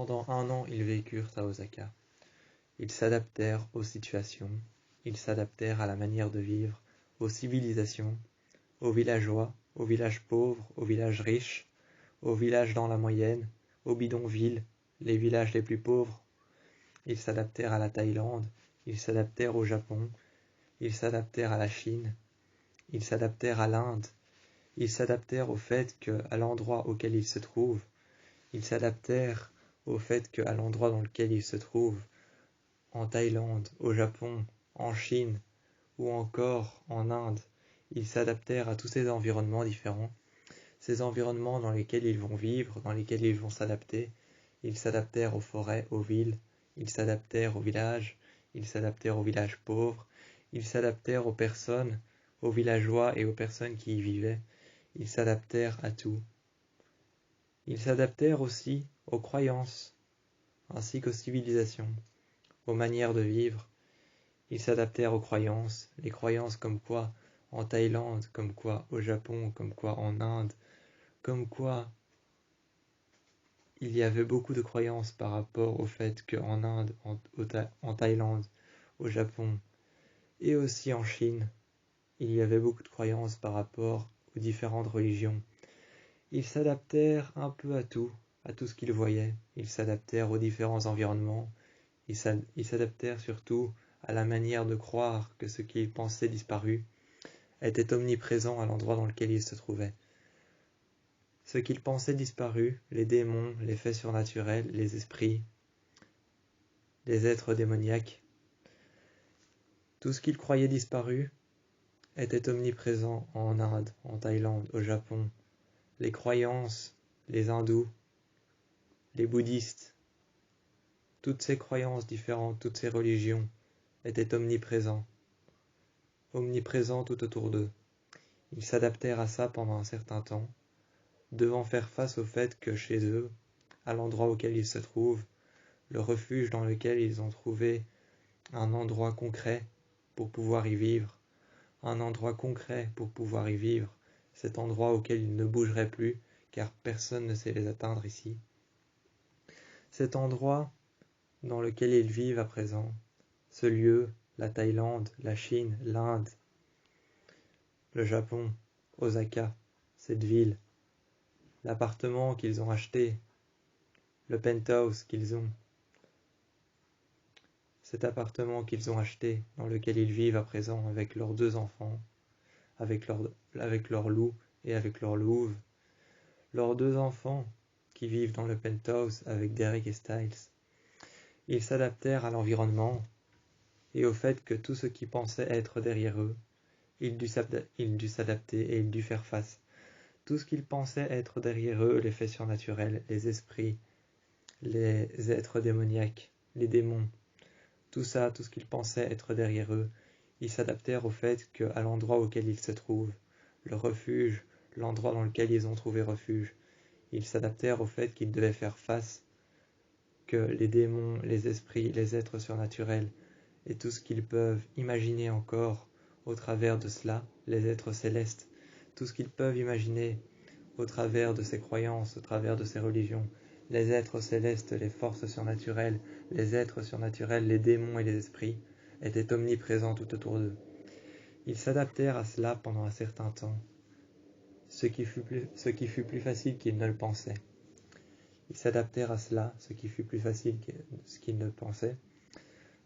Pendant 1 an, ils vécurent à Osaka. Ils s'adaptèrent aux situations, ils s'adaptèrent à la manière de vivre, aux civilisations, aux villageois, aux villages pauvres, aux villages riches, aux villages dans la moyenne, aux bidonvilles, les villages les plus pauvres. Ils s'adaptèrent à la Thaïlande, ils s'adaptèrent au Japon, ils s'adaptèrent à la Chine, ils s'adaptèrent à l'Inde, ils s'adaptèrent au fait qu'à l'endroit auquel ils se trouvent, ils s'adaptèrent au fait qu'à l'endroit dans lequel ils se trouvent, en Thaïlande, au Japon, en Chine ou encore en Inde, ils s'adaptèrent à tous ces environnements différents, ces environnements dans lesquels ils vont vivre, dans lesquels ils vont s'adapter. Ils s'adaptèrent aux forêts, aux villes, ils s'adaptèrent aux villages pauvres, ils s'adaptèrent aux personnes, aux villageois et aux personnes qui y vivaient. Ils s'adaptèrent à tout. Ils s'adaptèrent aussi aux croyances, ainsi qu'aux civilisations, aux manières de vivre. Ils s'adaptèrent aux croyances, les croyances comme quoi en Thaïlande, comme quoi au Japon, comme quoi en Inde, comme quoi il y avait beaucoup de croyances par rapport au fait qu'en Inde, en Thaïlande, au Japon et aussi en Chine, il y avait beaucoup de croyances par rapport aux différentes religions. Ils s'adaptèrent un peu à tout ce qu'ils voyaient. Ils s'adaptèrent aux différents environnements. Ils s'adaptèrent surtout à la manière de croire que ce qu'ils pensaient disparu était omniprésent à l'endroit dans lequel ils se trouvaient. Ce qu'ils pensaient disparu, les démons, les faits surnaturels, les esprits, les êtres démoniaques, tout ce qu'ils croyaient disparu était omniprésent en Inde, en Thaïlande, au Japon. Les croyances, les hindous, les bouddhistes, toutes ces croyances différentes, toutes ces religions étaient omniprésents tout autour d'eux. Ils s'adaptèrent à ça pendant un certain temps, devant faire face au fait que chez eux, à l'endroit auquel ils se trouvent, le refuge dans lequel ils ont trouvé un endroit concret pour pouvoir y vivre, cet endroit auquel ils ne bougeraient plus, car personne ne sait les atteindre ici. Cet endroit dans lequel ils vivent à présent, ce lieu, la Thaïlande, la Chine, l'Inde, le Japon, Osaka, cette ville, l'appartement qu'ils ont acheté, le penthouse qu'ils ont, cet appartement qu'ils ont acheté, dans lequel ils vivent à présent avec leurs 2 enfants, avec leur loup et avec leur louve, leurs 2 enfants qui vivent dans le penthouse avec Derek et Styles. Ils s'adaptèrent à l'environnement et au fait que tout ce qui pensait être derrière eux, il dut s'adapter et il dut faire face. Tout ce qu'ils pensaient être derrière eux, les faits surnaturels, les esprits, les êtres démoniaques, les démons, tout ça, tout ce qu'ils pensaient être derrière eux, ils s'adaptèrent au fait qu'à l'endroit auquel ils se trouvent, le refuge, l'endroit dans lequel ils ont trouvé refuge, ils s'adaptèrent au fait qu'ils devaient faire face, que les démons, les esprits, les êtres surnaturels et tout ce qu'ils peuvent imaginer encore au travers de cela, les êtres célestes, tout ce qu'ils peuvent imaginer au travers de ces croyances, au travers de ces religions, les êtres célestes, les forces surnaturelles, les êtres surnaturels, les démons et les esprits, étaient omniprésents tout autour d'eux. Ils s'adaptèrent à cela pendant un certain temps, ce qui fut plus facile qu'ils ne le pensaient. Ils s'adaptèrent à cela, ce qui fut plus facile que ce qu'ils ne pensaient,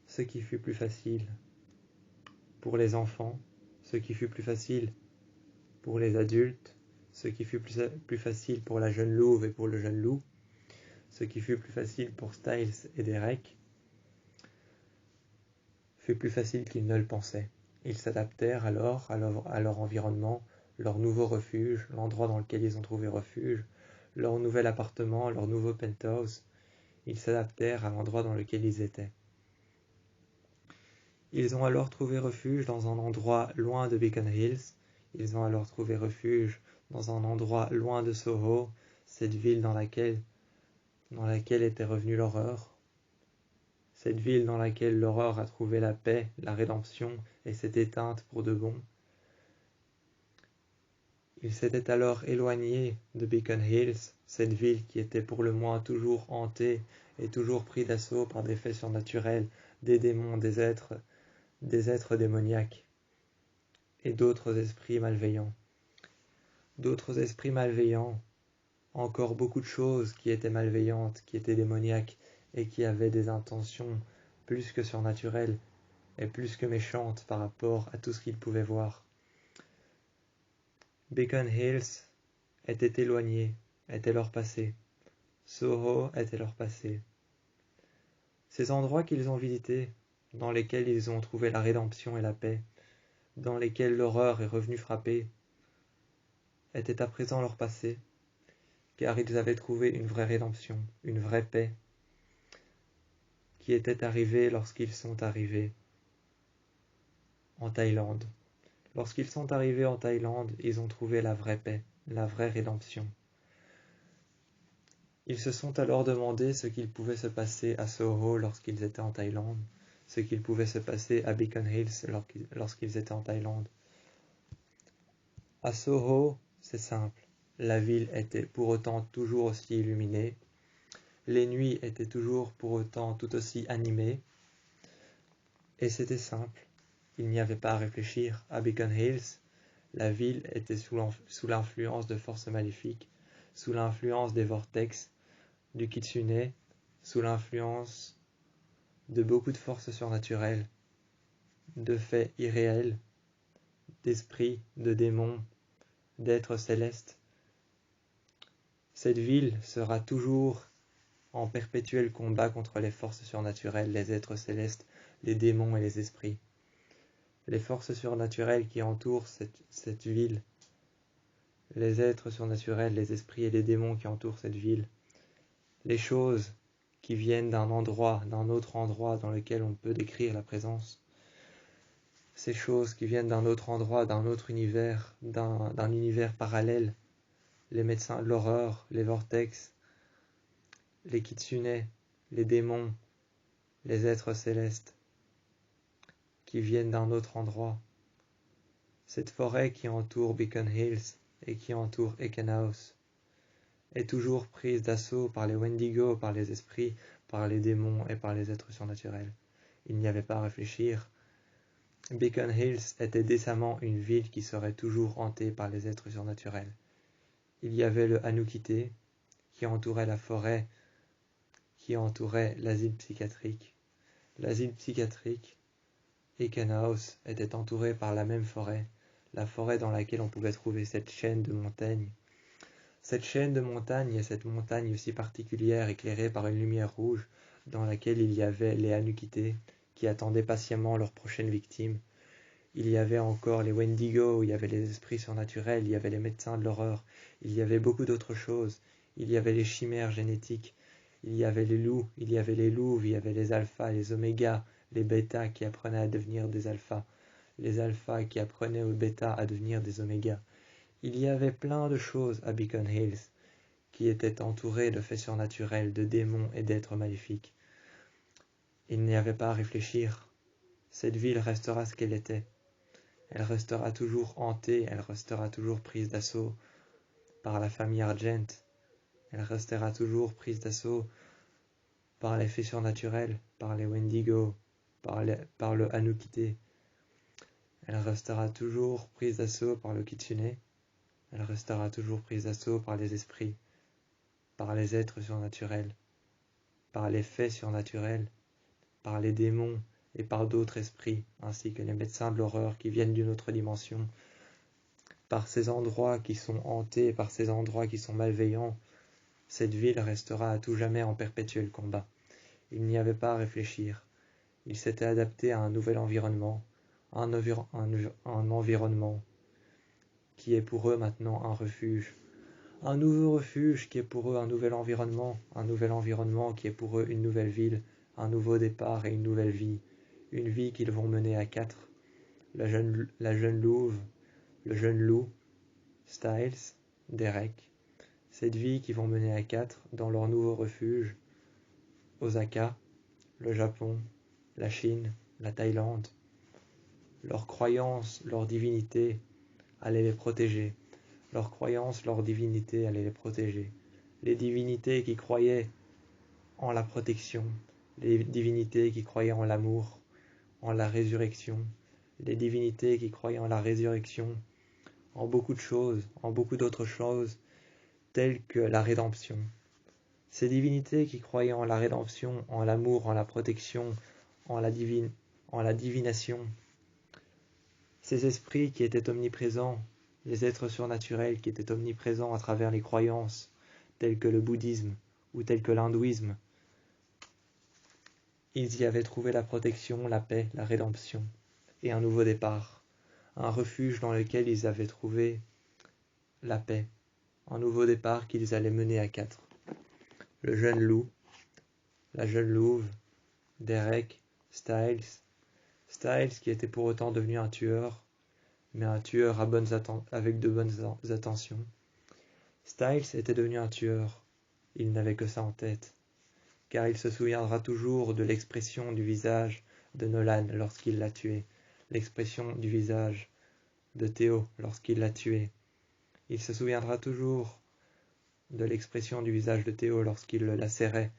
ce qui fut plus facile pour les enfants, ce qui fut plus facile pour les adultes, ce qui fut plus facile pour la jeune louve et pour le jeune loup, ce qui fut plus facile pour Styles et Derek, fut plus facile qu'ils ne le pensaient. Ils s'adaptèrent alors à leur environnement, leur nouveau refuge, l'endroit dans lequel ils ont trouvé refuge, leur nouvel appartement, leur nouveau penthouse. Ils s'adaptèrent à l'endroit dans lequel ils étaient. Ils ont alors trouvé refuge dans un endroit loin de Beacon Hills. Ils ont alors trouvé refuge dans un endroit loin de Soho, cette ville dans laquelle était revenue l'horreur. Cette ville dans laquelle l'horreur a trouvé la paix, la rédemption et s'est éteinte pour de bon. Ils s'étaient alors éloignés de Beacon Hills, cette ville qui était pour le moins toujours hantée et toujours pris d'assaut par des faits surnaturels, des démons, des êtres démoniaques et d'autres esprits malveillants. D'autres esprits malveillants, encore beaucoup de choses qui étaient malveillantes, qui étaient démoniaques et qui avaient des intentions plus que surnaturelles et plus que méchantes par rapport à tout ce qu'ils pouvaient voir. Beacon Hills était éloigné, était leur passé. Soho était leur passé. Ces endroits qu'ils ont visités, dans lesquels ils ont trouvé la rédemption et la paix, dans lesquels l'horreur est revenue frapper, étaient à présent leur passé, car ils avaient trouvé une vraie rédemption, une vraie paix, qui était arrivée lorsqu'ils sont arrivés en Thaïlande. Lorsqu'ils sont arrivés en Thaïlande, ils ont trouvé la vraie paix, la vraie rédemption. Ils se sont alors demandé ce qu'il pouvait se passer à Soho lorsqu'ils étaient en Thaïlande, ce qu'il pouvait se passer à Beacon Hills lorsqu'ils étaient en Thaïlande. À Soho, c'est simple. La ville était pour autant toujours aussi illuminée. Les nuits étaient toujours pour autant tout aussi animées. Et c'était simple. Il n'y avait pas à réfléchir. À Beacon Hills, la ville était sous l'influence de forces maléfiques, sous l'influence des vortex, du kitsune, sous l'influence de beaucoup de forces surnaturelles, de faits irréels, d'esprits, de démons, d'êtres célestes. Cette ville sera toujours en perpétuel combat contre les forces surnaturelles, les êtres célestes, les démons et les esprits. Les forces surnaturelles qui entourent cette ville, les êtres surnaturels, les esprits et les démons qui entourent cette ville, les choses qui viennent d'un autre endroit dans lequel on peut décrire la présence, ces choses qui viennent d'un autre endroit, d'un autre univers, d'un univers parallèle, les médecins de l'horreur, les vortex, les kitsune, les démons, les êtres célestes, qui viennent d'un autre endroit. Cette forêt qui entoure Beacon Hills et qui entoure Ekenhouse est toujours prise d'assaut par les Wendigo, par les esprits, par les démons et par les êtres surnaturels. Il n'y avait pas à réfléchir. Beacon Hills était décemment une ville qui serait toujours hantée par les êtres surnaturels. Il y avait le Anukite qui entourait la forêt, qui entourait l'asile psychiatrique. L'asile psychiatrique, Ekenhouse, était entouré par la même forêt, la forêt dans laquelle on pouvait trouver cette chaîne de montagnes. Cette chaîne de montagnes et cette montagne aussi particulière éclairée par une lumière rouge dans laquelle il y avait les Anukite qui attendaient patiemment leur prochaine victime. Il y avait encore les Wendigo, il y avait les esprits surnaturels, il y avait les médecins de l'horreur, il y avait beaucoup d'autres choses. Il y avait les chimères génétiques, il y avait les loups, il y avait les louves, il y avait les alphas, les omégas, les bêtas qui apprenaient à devenir des alphas, les alphas qui apprenaient aux bêtas à devenir des omégas. Il y avait plein de choses à Beacon Hills qui étaient entourées de faits surnaturels, de démons et d'êtres maléfiques. Il n'y avait pas à réfléchir. Cette ville restera ce qu'elle était. Elle restera toujours hantée, elle restera toujours prise d'assaut par la famille Argent. Elle restera toujours prise d'assaut par les faits surnaturels, par les Wendigo, par le Anukite. Elle restera toujours prise d'assaut par le Kitsune. Elle restera toujours prise d'assaut par les esprits, par les êtres surnaturels, par les faits surnaturels, par les démons et par d'autres esprits, ainsi que les médecins de l'horreur qui viennent d'une autre dimension, par ces endroits qui sont hantés, par ces endroits qui sont malveillants. Cette ville restera à tout jamais en perpétuel combat. Il n'y avait pas à réfléchir. Il s'était adapté à un nouvel environnement, un environnement qui est pour eux maintenant un refuge. Un nouveau refuge qui est pour eux un nouvel environnement qui est pour eux une nouvelle ville, un nouveau départ et une nouvelle vie. Une vie qu'ils vont mener à quatre. La jeune louve, le jeune loup, Styles, Derek. Cette vie qu'ils vont mener à quatre dans leur nouveau refuge, Osaka, le Japon, la Chine, la Thaïlande. Leur croyance, leur divinité allait les protéger. Leur croyance, leur divinité allait les protéger. Les divinités qui croyaient en la protection, les divinités qui croyaient en l'amour, en la résurrection, les divinités qui croyaient en la résurrection, en beaucoup de choses, en beaucoup d'autres choses, telles que la rédemption. Ces divinités qui croyaient en la rédemption, en l'amour, en la protection, en la divination, ces esprits qui étaient omniprésents, les êtres surnaturels qui étaient omniprésents à travers les croyances, telles que le bouddhisme ou telles que l'hindouisme, ils y avaient trouvé la protection, la paix, la rédemption et un nouveau départ, un refuge dans lequel ils avaient trouvé la paix, un nouveau départ qu'ils allaient mener à quatre. Le jeune loup, la jeune louve, Derek, Styles qui était pour autant devenu un tueur, mais un tueur avec de bonnes intentions. Styles était devenu un tueur, il n'avait que ça en tête, car il se souviendra toujours de l'expression du visage de Nolan lorsqu'il l'a tué, l'expression du visage de Théo lorsqu'il l'a tué. Il se souviendra toujours de l'expression du visage de Théo lorsqu'il le lacérait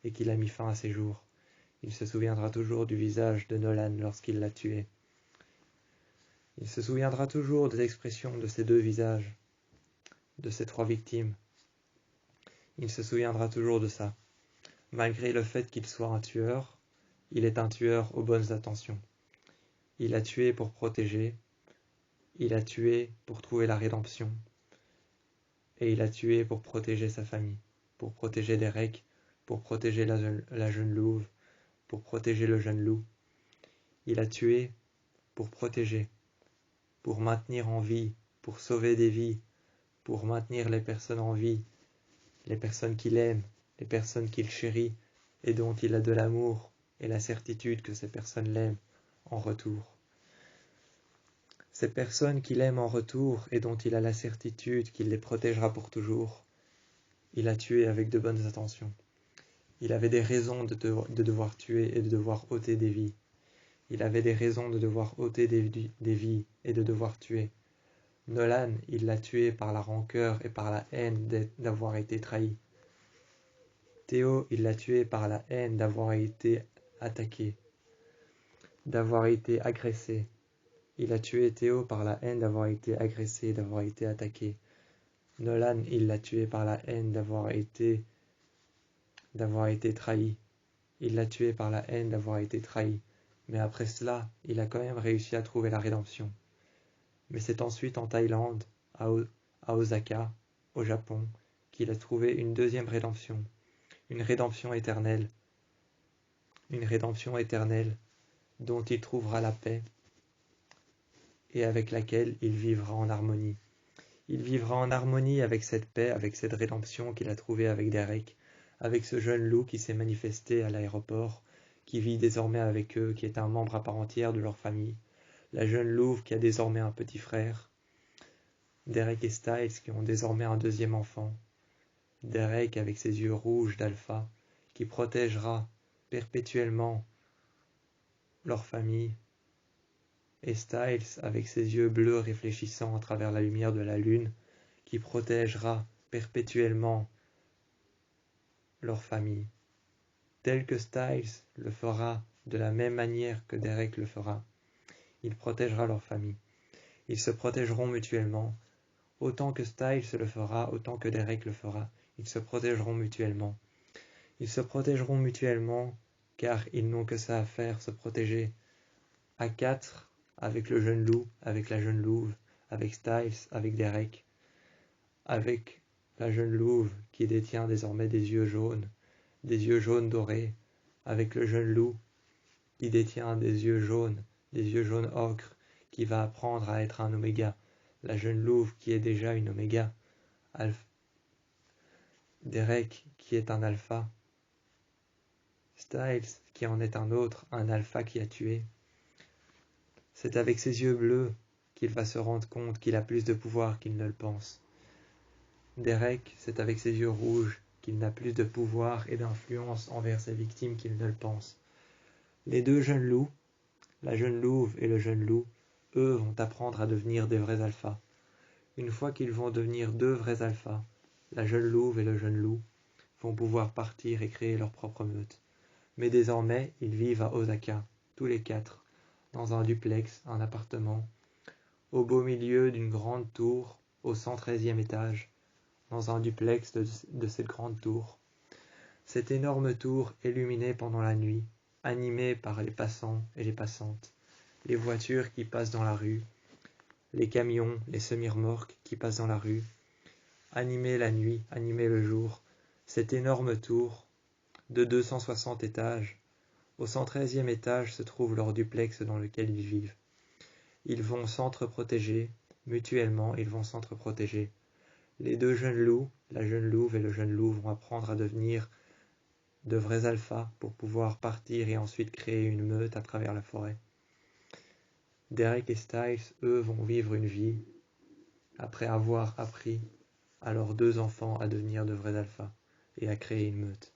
et qu'il a mis fin à ses jours. Il se souviendra toujours du visage de Nolan lorsqu'il l'a tué. Il se souviendra toujours des expressions de ces deux visages, de ces trois victimes. Il se souviendra toujours de ça. Malgré le fait qu'il soit un tueur, il est un tueur aux bonnes intentions. Il a tué pour protéger, il a tué pour trouver la rédemption, et il a tué pour protéger sa famille, pour protéger Derek, pour protéger la jeune louve, pour protéger le jeune loup. Il a tué pour protéger, pour maintenir en vie, pour sauver des vies, pour maintenir les personnes en vie, les personnes qu'il aime, les personnes qu'il chérit et dont il a de l'amour et la certitude que ces personnes l'aiment en retour. Ces personnes qu'il aime en retour et dont il a la certitude qu'il les protégera pour toujours, il a tué avec de bonnes intentions. Il avait des raisons de devoir tuer et de devoir ôter des vies. Il avait des raisons de devoir ôter des vies et de devoir tuer. Nolan, il l'a tué par la rancœur et par la haine d'avoir été trahi. Théo, il l'a tué par la haine d'avoir été attaqué, d'avoir été agressé. Il a tué Théo par la haine d'avoir été agressé, d'avoir été attaqué. Nolan, il l'a tué par la haine d'avoir été trahi. Il l'a tué par la haine d'avoir été trahi. Mais après cela, il a quand même réussi à trouver la rédemption. Mais c'est ensuite en Thaïlande, à Osaka, au Japon, qu'il a trouvé une deuxième rédemption. Une rédemption éternelle dont il trouvera la paix et avec laquelle il vivra en harmonie. Il vivra en harmonie avec cette paix, avec cette rédemption qu'il a trouvée avec Derek, avec ce jeune loup qui s'est manifesté à l'aéroport, qui vit désormais avec eux, qui est un membre à part entière de leur famille, la jeune louve qui a désormais un petit frère, Derek et Styles qui ont désormais un deuxième enfant, Derek avec ses yeux rouges d'alpha, qui protégera perpétuellement leur famille, et Styles avec ses yeux bleus réfléchissant à travers la lumière de la lune, qui protégera perpétuellement leur famille, tel que Styles le fera de la même manière que Derek le fera. Il protégera leur famille. Ils se protégeront mutuellement, autant que Styles le fera, autant que Derek le fera. Ils se protégeront mutuellement. Ils se protégeront mutuellement, car ils n'ont que ça à faire, se protéger. À quatre, avec le jeune loup, avec la jeune louve, avec Styles, avec Derek, avec la jeune louve qui détient désormais des yeux jaunes dorés, avec le jeune loup qui détient des yeux jaunes ocre, qui va apprendre à être un oméga, la jeune louve qui est déjà une oméga, Derek qui est un alpha, Styles qui en est un autre, un alpha qui a tué. C'est avec ses yeux bleus qu'il va se rendre compte qu'il a plus de pouvoir qu'il ne le pense. Derek, c'est avec ses yeux rouges qu'il n'a plus de pouvoir et d'influence envers ses victimes qu'il ne le pense. Les deux jeunes loups, la jeune louve et le jeune loup, eux vont apprendre à devenir des vrais alphas. Une fois qu'ils vont devenir deux vrais alphas, la jeune louve et le jeune loup vont pouvoir partir et créer leur propre meute. Mais désormais, ils vivent à Osaka, tous les quatre, dans un duplex, un appartement, au beau milieu d'une grande tour, au 113e étage, dans un duplex de cette grande tour. Cette énorme tour illuminée pendant la nuit, animée par les passants et les passantes, les voitures qui passent dans la rue, les camions, les semi-remorques qui passent dans la rue, animée la nuit, animée le jour, cette énorme tour de 260 étages. Au 113e étage se trouve leur duplex dans lequel ils vivent. Ils vont s'entre-protéger, mutuellement ils vont s'entre-protéger. Les deux jeunes loups, la jeune louve et le jeune loup vont apprendre à devenir de vrais alphas pour pouvoir partir et ensuite créer une meute à travers la forêt. Derek et Styles, eux, vont vivre une vie après avoir appris à leurs deux enfants à devenir de vrais alphas et à créer une meute.